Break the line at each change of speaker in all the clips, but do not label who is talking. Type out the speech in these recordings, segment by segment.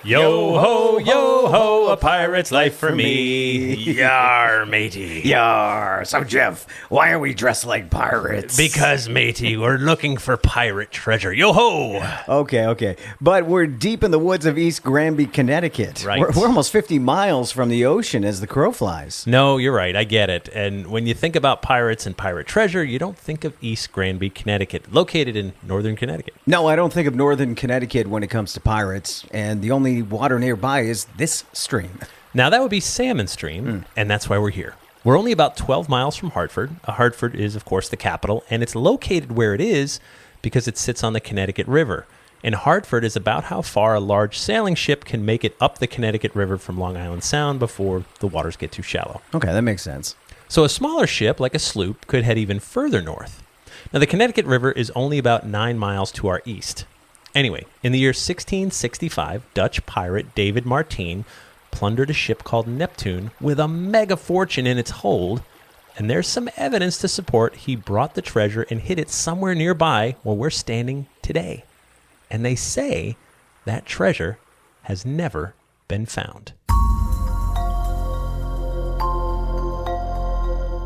Yo ho, a pirate's life for me. Yar, matey.
Yar. So, Jeff, why are we dressed like pirates?
Because, matey, we're looking for pirate treasure. Yo ho!
Okay. But we're deep in the woods of East Granby, Connecticut.
Right.
We're almost 50 miles from the ocean as the crow flies.
No, you're right. I get it. And when you think about pirates and pirate treasure, you don't think of East Granby, Connecticut, located in northern Connecticut.
No, I don't think of northern Connecticut when it comes to pirates. And the only water nearby is this stream.
Now, that would be Salmon Stream, and that's why we're here. We're only about 12 miles from Hartford. Hartford is, of course, the capital, and it's located where it is because it sits on the Connecticut River. And Hartford is about how far a large sailing ship can make it up the Connecticut River from Long Island Sound before the waters get too shallow.
Okay, that makes sense.
So a smaller ship, like a sloop, could head even further north. Now, the Connecticut River is only about 9 miles to our east. Anyway, in the year 1665, Dutch pirate David Marteen plundered a ship called Neptune with a mega fortune in its hold, and there's some evidence to support he brought the treasure and hid it somewhere nearby where we're standing today. And they say that treasure has never been found.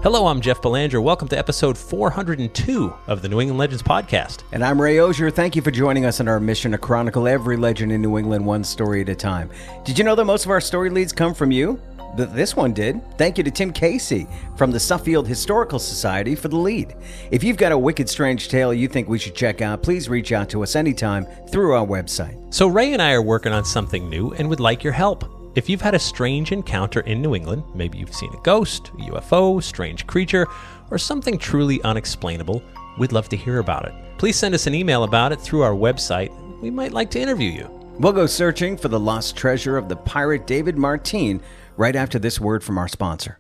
Hello, I'm Jeff Belanger. Welcome to episode 402 of the New England Legends podcast.
And I'm Ray Auger. Thank you for joining us in our mission to chronicle every legend in New England one story at a time. Did you know that most of our story leads come from you? This one did. Thank you to Tim Casey from the Suffield Historical Society for the lead. If you've got a wicked strange tale you think we should check out, please reach out to us anytime through our website.
So Ray and I are working on something new and would like your help. If you've had a strange encounter in New England, maybe you've seen a ghost, a UFO, strange creature, or something truly unexplainable, we'd love to hear about it. Please send us an email about it through our website. We might like to interview you.
We'll go searching for the lost treasure of the pirate David Marteen right after this word from our sponsor.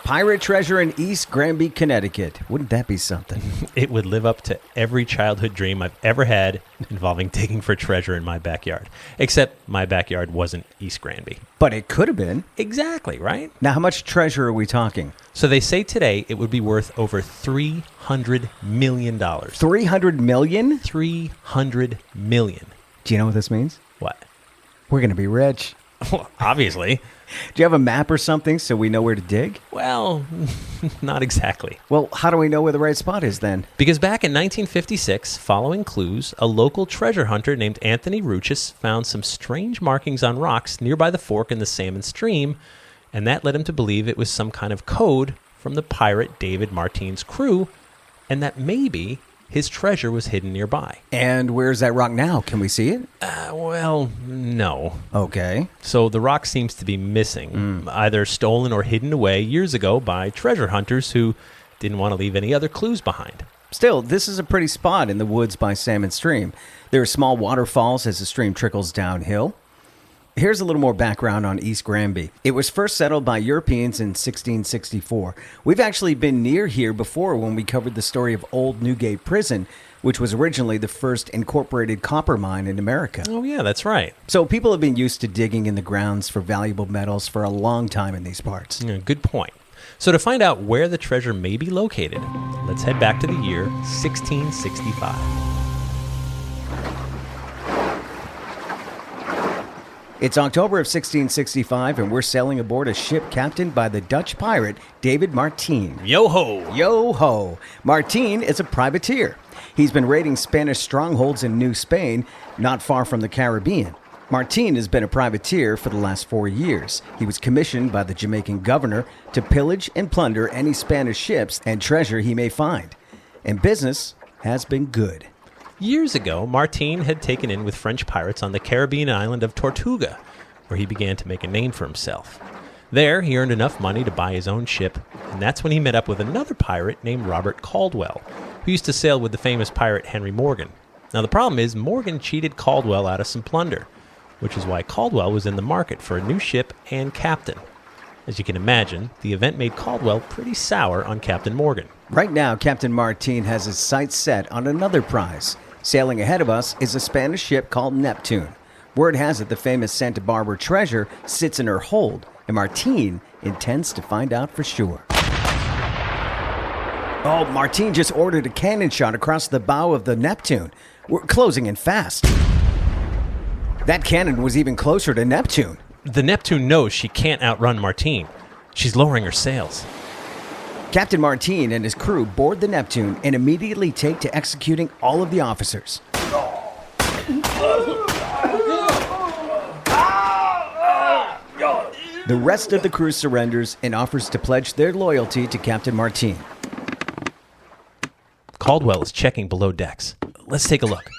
Pirate treasure in East Granby, Connecticut. Wouldn't that be something?
It would live up to every childhood dream I've ever had involving digging for treasure in my backyard. Except my backyard wasn't East Granby.
But it could have been.
Exactly, right?
Now, how much treasure are we talking?
So they say today it would be worth over $300 million.
$300 million?
$300 million.
Do you know what this means?
What?
We're going to be rich.
Well, obviously.
Do you have a map or something so we know where to dig?
Well, not exactly.
Well, how do we know where the right spot is then?
Because back in 1956, following clues, a local treasure hunter named Anthony Ruchis found some strange markings on rocks nearby the fork in the Salmon Stream, and that led him to believe it was some kind of code from the pirate David Marteen's crew, and that maybe his treasure was hidden nearby.
And where's that rock now? Can we see it?
Well, no.
Okay.
So the rock seems to be missing, either stolen or hidden away years ago by treasure hunters who didn't want to leave any other clues behind.
Still, this is a pretty spot in the woods by Salmon Stream. There are small waterfalls as the stream trickles downhill. Here's a little more background on East Granby. It was first settled by Europeans in 1664. We've actually been near here before when we covered the story of Old Newgate Prison, which was originally the first incorporated copper mine in America.
Oh, yeah, that's right.
So people have been used to digging in the grounds for valuable metals for a long time in these parts.
Yeah, good point. So to find out where the treasure may be located, let's head back to the year 1665.
It's October of 1665, and we're sailing aboard a ship captained by the Dutch pirate David Marteen.
Yo-ho!
Yo-ho! Marteen is a privateer. He's been raiding Spanish strongholds in New Spain, not far from the Caribbean. Marteen has been a privateer for the last 4 years. He was commissioned by the Jamaican governor to pillage and plunder any Spanish ships and treasure he may find. And business has been good.
Years ago, Marteen had taken in with French pirates on the Caribbean island of Tortuga, where he began to make a name for himself. There, he earned enough money to buy his own ship, and that's when he met up with another pirate named Robert Caldwell, who used to sail with the famous pirate Henry Morgan. Now, the problem is Morgan cheated Caldwell out of some plunder, which is why Caldwell was in the market for a new ship and captain. As you can imagine, the event made Caldwell pretty sour on Captain Morgan.
Right now, Captain Marteen has his sights set on another prize. Sailing ahead of us is a Spanish ship called Neptune. Word has it the famous Santa Barbara treasure sits in her hold, and Marteen intends to find out for sure. Oh, Marteen just ordered a cannon shot across the bow of the Neptune. We're closing in fast. That cannon was even closer to Neptune.
The Neptune knows she can't outrun Marteen. She's lowering her sails.
Captain Marteen and his crew board the Neptune and immediately take to executing all of the officers. The rest of the crew surrenders and offers to pledge their loyalty to Captain Marteen.
Caldwell is checking below decks. Let's take a look.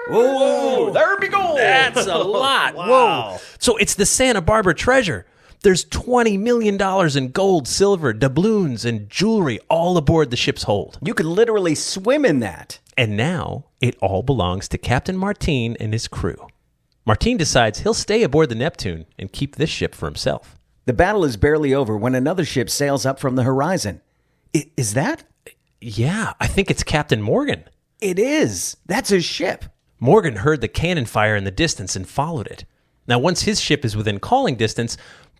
Whoa, there we go.
That's a lot.
Wow.
Whoa. So it's the Santa Barbara treasure. There's $20 million in gold, silver, doubloons, and jewelry all aboard the ship's hold.
You could literally swim in that.
And now it all belongs to Captain Marteen and his crew. Marteen decides he'll stay aboard the Neptune and keep this ship for himself.
The battle is barely over when another ship sails up from the horizon. Is that?
Yeah, I think it's Captain Morgan.
It is. That's his ship.
Morgan heard the cannon fire in the distance and followed it. Now, once his ship is within calling distance,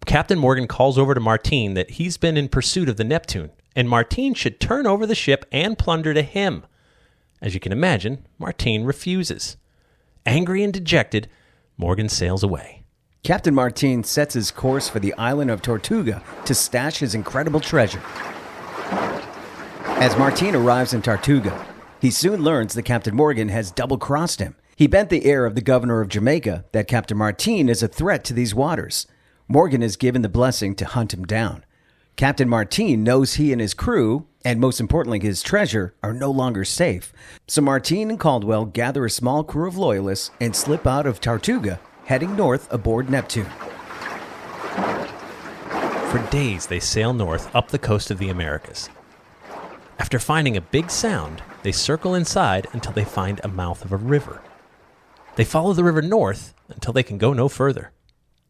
Captain Morgan calls over to Marteen that he's been in pursuit of the Neptune, and Marteen should turn over the ship and plunder to him. As you can imagine, Marteen refuses. Angry and dejected, Morgan sails away.
Captain Marteen sets his course for the island of Tortuga to stash his incredible treasure. As Marteen arrives in Tortuga, he soon learns that Captain Morgan has double-crossed him. He bent the ear of the governor of Jamaica that Captain Marteen is a threat to these waters. Morgan is given the blessing to hunt him down. Captain Marteen knows he and his crew, and most importantly his treasure, are no longer safe. So Marteen and Caldwell gather a small crew of loyalists and slip out of Tortuga, heading north aboard Neptune.
For days, they sail north up the coast of the Americas. After finding a big sound, they circle inside until they find a mouth of a river. They follow the river north until they can go no further.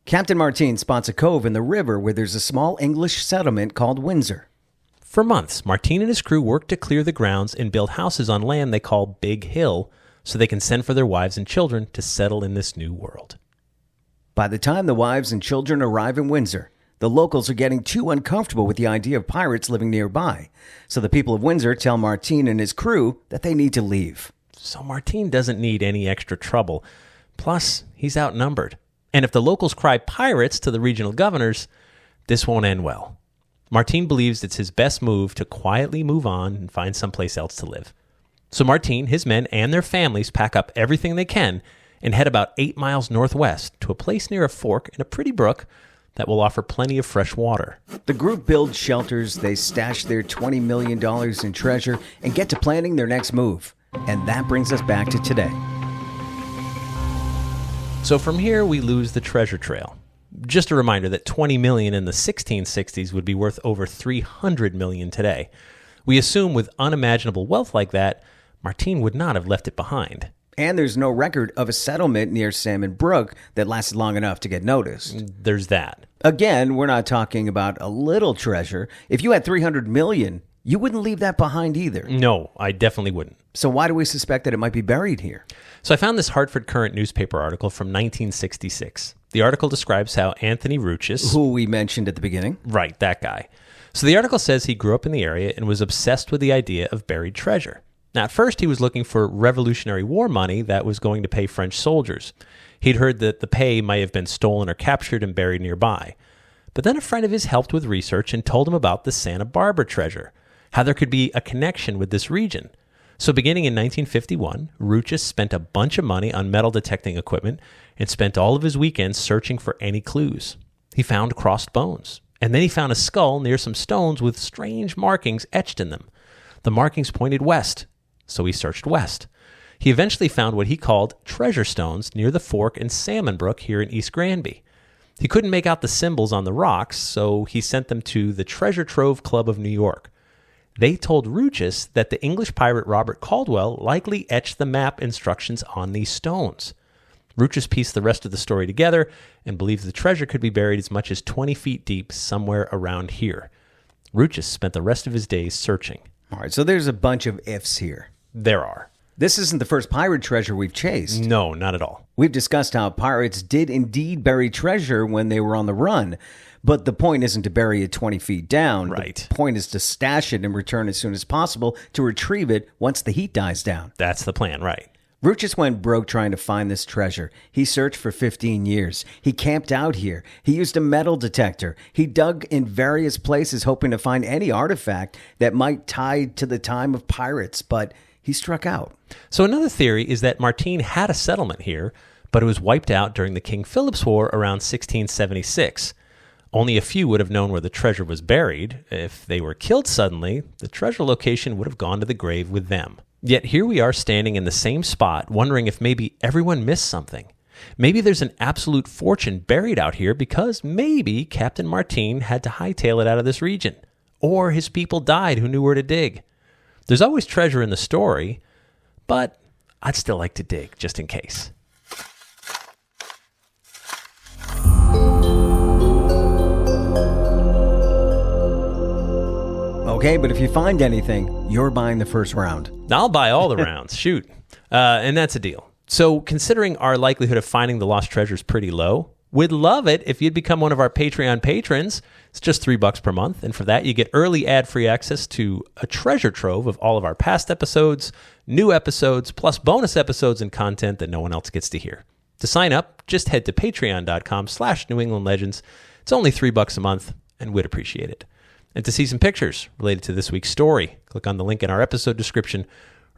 Captain Marteen spots a cove in the river where there's a small English settlement called Windsor.
For months, Marteen and his crew work to clear the grounds and build houses on land they call Big Hill so they can send for their wives and children to settle in this new world.
By the time the wives and children arrive in Windsor, the locals are getting too uncomfortable with the idea of pirates living nearby, so the people of Windsor tell Marteen and his crew that they need to leave.
So Marteen doesn't need any extra trouble. Plus, he's outnumbered. And if the locals cry pirates to the regional governors, this won't end well. Marteen believes it's his best move to quietly move on and find someplace else to live. So Marteen, his men, and their families pack up everything they can and head about 8 miles northwest to a place near a fork in a pretty brook that will offer plenty of fresh water.
The group builds shelters, they stash their $20 million in treasure, and get to planning their next move. And that brings us back to today.
So from here, we lose the treasure trail. Just a reminder that $20 million in the 1660s would be worth over $300 million today. We assume with unimaginable wealth like that, Marteen would not have left it behind.
And there's no record of a settlement near Salmon Brook that lasted long enough to get noticed.
There's that.
Again, we're not talking about a little treasure. If you had $300 million, you wouldn't leave that behind either.
No, I definitely wouldn't.
So why do we suspect that it might be buried here?
So I found this Hartford Courant newspaper article from 1966. The article describes how Anthony Ruchis...
Who we mentioned at the beginning.
Right, that guy. So the article says he grew up in the area and was obsessed with the idea of buried treasure. Now, at first, he was looking for Revolutionary War money that was going to pay French soldiers. He'd heard that the pay might have been stolen or captured and buried nearby. But then a friend of his helped with research and told him about the Santa Barbara treasure, how there could be a connection with this region. So beginning in 1951, Ruchis spent a bunch of money on metal detecting equipment and spent all of his weekends searching for any clues. He found crossed bones, and then he found a skull near some stones with strange markings etched in them. The markings pointed west, so he searched west. He eventually found what he called treasure stones near the fork in Salmon Brook here in East Granby. He couldn't make out the symbols on the rocks, so he sent them to the Treasure Trove Club of New York. They told Ruchis that the English pirate Robert Caldwell likely etched the map instructions on these stones. Ruchis pieced the rest of the story together and believed the treasure could be buried as much as 20 feet deep somewhere around here. Ruchis spent the rest of his days searching.
All right, so there's a bunch of ifs here.
There are.
This isn't the first pirate treasure we've chased.
No, not at all.
We've discussed how pirates did indeed bury treasure when they were on the run, but the point isn't to bury it 20 feet down.
Right.
The point is to stash it and return as soon as possible to retrieve it once the heat dies down.
That's the plan, right.
Ruchus went broke trying to find this treasure. He searched for 15 years. He camped out here. He used a metal detector. He dug in various places hoping to find any artifact that might tie to the time of pirates, but he struck out.
So another theory is that Marteen had a settlement here, but it was wiped out during the King Philip's War around 1676. Only a few would have known where the treasure was buried. If they were killed suddenly, the treasure location would have gone to the grave with them. Yet here we are standing in the same spot, wondering if maybe everyone missed something. Maybe there's an absolute fortune buried out here because maybe Captain Marteen had to hightail it out of this region. Or his people died who knew where to dig. There's always treasure in the story, but I'd still like to dig just in case.
Okay, but if you find anything, you're buying the first round.
I'll buy all the rounds. Shoot. And that's a deal. So considering our likelihood of finding the lost treasure is pretty low, we'd love it if you'd become one of our Patreon patrons. It's just $3 per month. And for that, you get early ad-free access to a treasure trove of all of our past episodes, new episodes, plus bonus episodes and content that no one else gets to hear. To sign up, just head to patreon.com/New England Legends. It's only $3 a month, and we'd appreciate it. And to see some pictures related to this week's story, click on the link in our episode description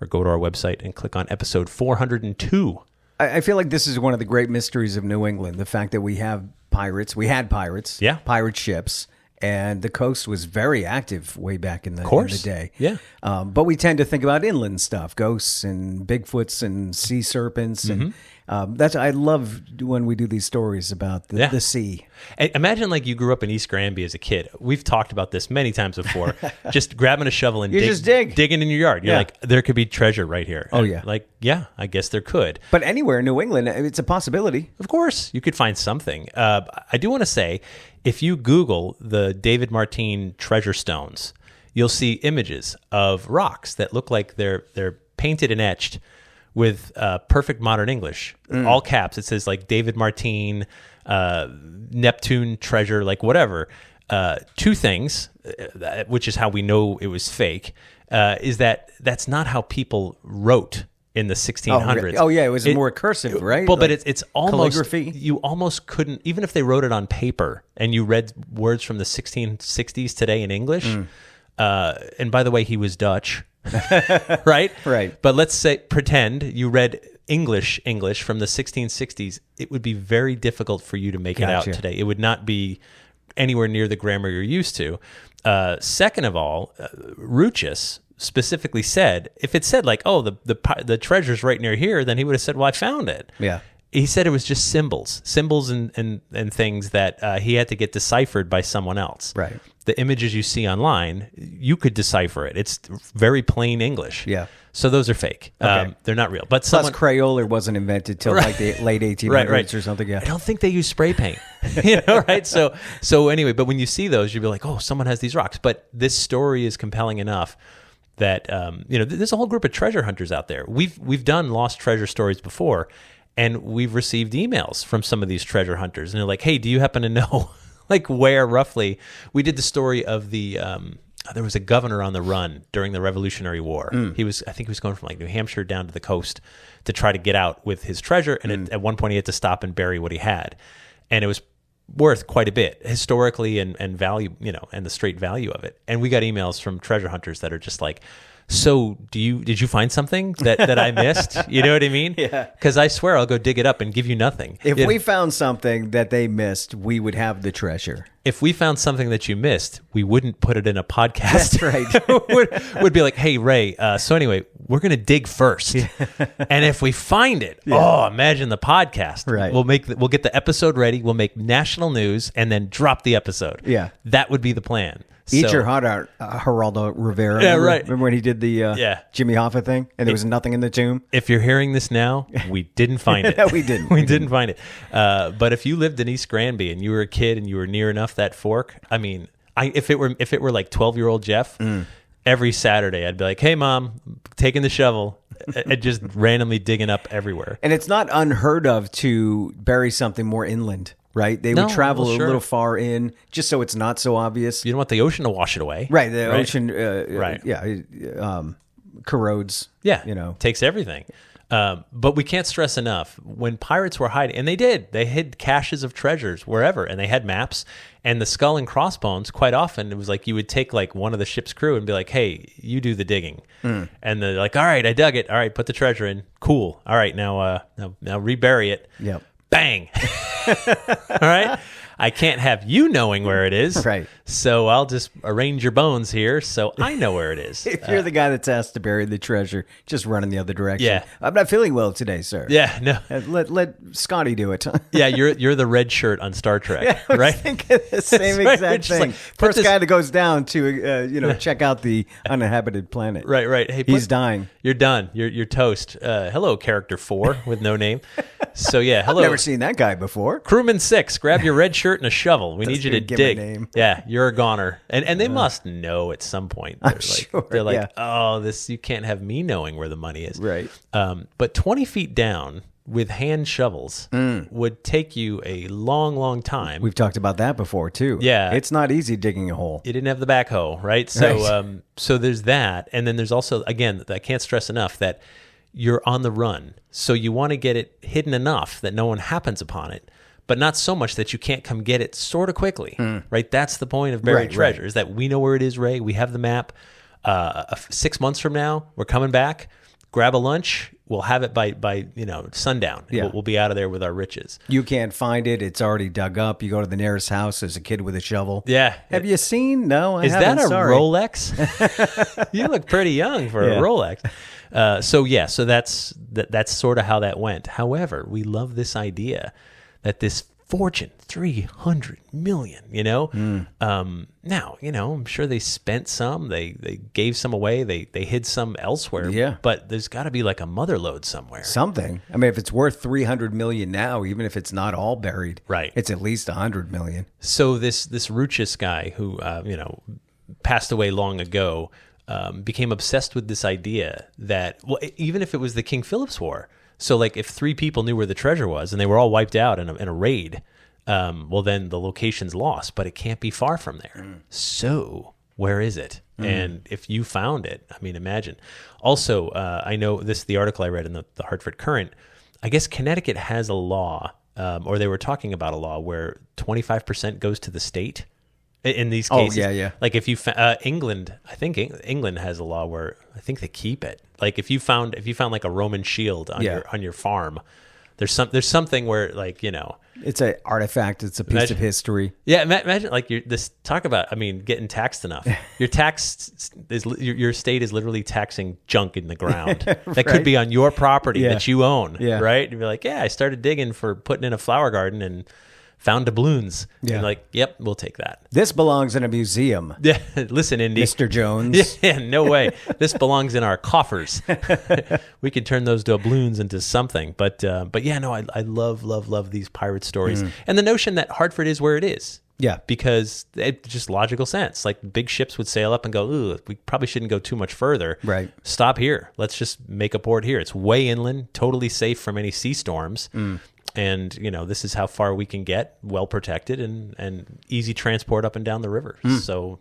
or go to our website and click on episode 402.
I feel like this is one of the great mysteries of New England, the fact that we have pirates. We had pirates,
Yeah.
pirate ships, and the coast was very active way back in the day.
Yeah.
But we tend to think about inland stuff, ghosts and Bigfoots and sea serpents. And that's I love when we do these stories about the sea.
And imagine like you grew up in East Granby as a kid. We've talked about this many times before. Just grabbing a shovel and digging in your yard. You're like, there could be treasure right here.
Oh,
and
yeah.
Like, yeah, I guess there could.
But anywhere in New England, it's a possibility.
Of course, you could find something. I do want to say, if you Google the David Marteen treasure stones, you'll see images of rocks that look like they're painted and etched with perfect modern English. All caps. It says like David Marteen, Neptune treasure, like whatever. Two things, which is how we know it was fake, is that's not how people wrote in the 1600s.
Oh yeah, it was more cursive, right?
Well, but it's almost
calligraphy.
You almost couldn't, even if they wrote it on paper and you read words from the 1660s today in English. And by the way, he was Dutch, right?
Right.
But let's pretend you read English from the 1660s. It would be very difficult for you to make it out today. It would not be anywhere near the grammar you're used to. Second of all, Ruchus specifically said, if it said like, oh, the treasure's right near here, then he would have said, well, I found it.
Yeah.
He said it was just symbols and things that he had to get deciphered by someone else.
Right.
The images you see online, you could decipher it. It's very plain English.
Yeah.
So those are fake.
Okay.
They're not real. But
Plus, Crayola wasn't invented till like the late 1800s or something. Yeah.
I don't think they use spray paint. Right? So anyway, but when you see those, you'll be like, oh, someone has these rocks. But this story is compelling enough that there's a whole group of treasure hunters out there. We've done lost treasure stories before, and we've received emails from some of these treasure hunters, and they're like, hey, do you happen to know like where roughly? We did the story of the there was a governor on the run during the Revolutionary War. I think he was going from like New Hampshire down to the coast to try to get out with his treasure, and at one point he had to stop and bury what he had, and it was worth quite a bit historically and value, and the straight value of it. And we got emails from treasure hunters that are just like, so did you find something that I missed? You know what I mean?
Yeah.
Because I swear I'll go dig it up and give you nothing.
If we found something that they missed, we would have the treasure.
If we found something that you missed, we wouldn't put it in a podcast.
That's right.
would be like, hey, Ray, so anyway, we're going to dig first. And if we find it, imagine the podcast.
Right.
We'll get the episode ready. We'll make national news and then drop the episode.
Yeah.
That would be the plan.
Eat your heart out, Geraldo Rivera.
Yeah, right.
Remember when he did the Jimmy Hoffa thing and there was nothing in the tomb?
If you're hearing this now, we didn't find it.
No, we didn't.
We didn't find it. But if you lived in East Granby and you were a kid and you were near enough that fork, I mean, if it were like 12-year-old Jeff, every Saturday I'd be like, hey, Mom, taking the shovel and just randomly digging up everywhere.
And it's not unheard of to bury something more inland. Right? They would travel a little far in just so it's not so obvious.
You don't want the ocean to wash it away.
Right. The ocean,
right.
corrodes.
Yeah. Takes everything. But we can't stress enough, when pirates were hiding, and they hid caches of treasures wherever, and they had maps, and the skull and crossbones, quite often, it was like you would take like one of the ship's crew and be like, hey, you do the digging. And they're like, all right, I dug it. All right, put the treasure in. Cool. All right, now rebury it.
Yep.
Bang. All right. I can't have you knowing where it is.
Right.
So I'll just arrange your bones here so I know where it is.
If you're the guy that's asked to bury the treasure, just run in the other direction.
Yeah.
I'm not feeling well today, sir.
Yeah, no.
Let Scotty do it.
Yeah, you're the red shirt on Star Trek,
I was
right?
thinking the same
Right.
exact
Just
thing.
like, put
First
this-
guy that goes down to check out the uninhabited planet.
Right. Hey,
He's dying.
You're done. You're toast. Hello, character 4 with no name. So yeah, hello.
Never seen that guy before.
Crewman 6, grab your red shirt and a shovel. We need you to
even give a
dig.
name.
Yeah, you're a goner. And they must know at some point. They're like,
yeah.
oh, you can't have me knowing where the money is.
Right.
But 20 feet down with hand shovels would take you a long, long time.
We've talked about that before too.
Yeah.
It's not easy digging a hole.
You didn't have the backhoe, right? So,
Right.
So there's that, and then there's also, again, I can't stress enough that you're on the run, so you want to get it hidden enough that no one happens upon it, but not so much that you can't come get it sort of quickly, right? That's the point of buried
Right,
treasure,
right.
is that we know where it is, Ray. We have the map. 6 months from now, we're coming back. Grab a lunch. We'll have it by sundown.
Yeah.
We'll be out of there with our riches.
You can't find it. It's already dug up. You go to the nearest house. There's a kid with a shovel.
Yeah.
Have you seen? No, I
Is
haven't.
that a
Sorry.
Rolex? You look pretty young for a
Yeah.
Rolex. So that's sort of how that went. However, we love this idea that this fortune, $300 million, now, I'm sure they spent some, they gave some away, they hid some elsewhere.
Yeah.
But there's got to be like a mother lode somewhere.
Something. I mean, if it's worth $300 million now, even if it's not all buried,
Right.
it's at least $100 million.
So this Ruchis guy who passed away long ago became obsessed with this idea that, well, even if it was the King Philip's War, so like if 3 people knew where the treasure was and they were all wiped out in a raid, well then the location's lost, but it can't be far from there. So where is it? And if you found it, I mean, imagine. Also, I know the article I read in the Hartford Courant, I guess Connecticut has a law, or they were talking about a law where 25% goes to the state. In these cases,
yeah.
Like if you England, I think England has a law where I think they keep it. Like if you found like a Roman shield on your farm, there's something where like
It's an artifact. It's a piece of history.
Yeah, imagine like talk about getting taxed enough. Your state is literally taxing junk in the ground that could be on your property that you own.
Yeah.
Right? You'd be like, I started digging for putting in a flower garden and found doubloons.
Yeah.
And like, yep, we'll take that.
This belongs in a museum.
Yeah, listen, Indy.
Mr. Jones.
Yeah, no way. This belongs in our coffers. We can turn those doubloons into something. But yeah, no, I love these pirate stories. And the notion that Hartford is where it is.
Yeah.
Because it's just logical sense. Like big ships would sail up and go, ooh, we probably shouldn't go too much further.
Right.
Stop here. Let's just make a port here. It's way inland, totally safe from any sea storms. And, this is how far we can get, well protected and easy transport up and down the river. So,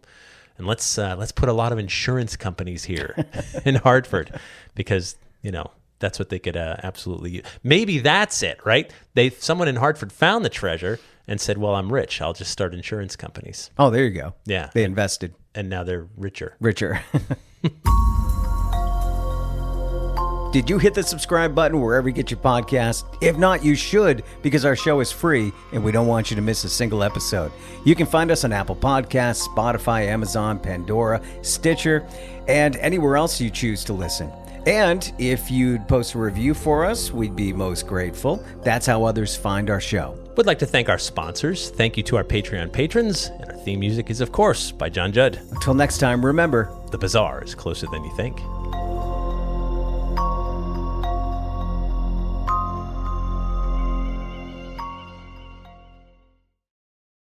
and let's put a lot of insurance companies here in Hartford because, that's what they could absolutely use. Maybe that's it, right? Someone in Hartford found the treasure and said, well, I'm rich. I'll just start insurance companies.
Oh, there you go.
Yeah.
They invested.
And now they're richer.
Did you hit the subscribe button wherever you get your podcast? If not, you should, because our show is free and we don't want you to miss a single episode. You can find us on Apple Podcasts, Spotify, Amazon, Pandora, Stitcher, and anywhere else you choose to listen. And if you'd post a review for us, we'd be most grateful. That's how others find our show.
Would like to thank our sponsors. Thank you to our Patreon patrons. And our theme music is, of course, by John Judd.
Until next time, remember,
The Bazaar is closer than you think.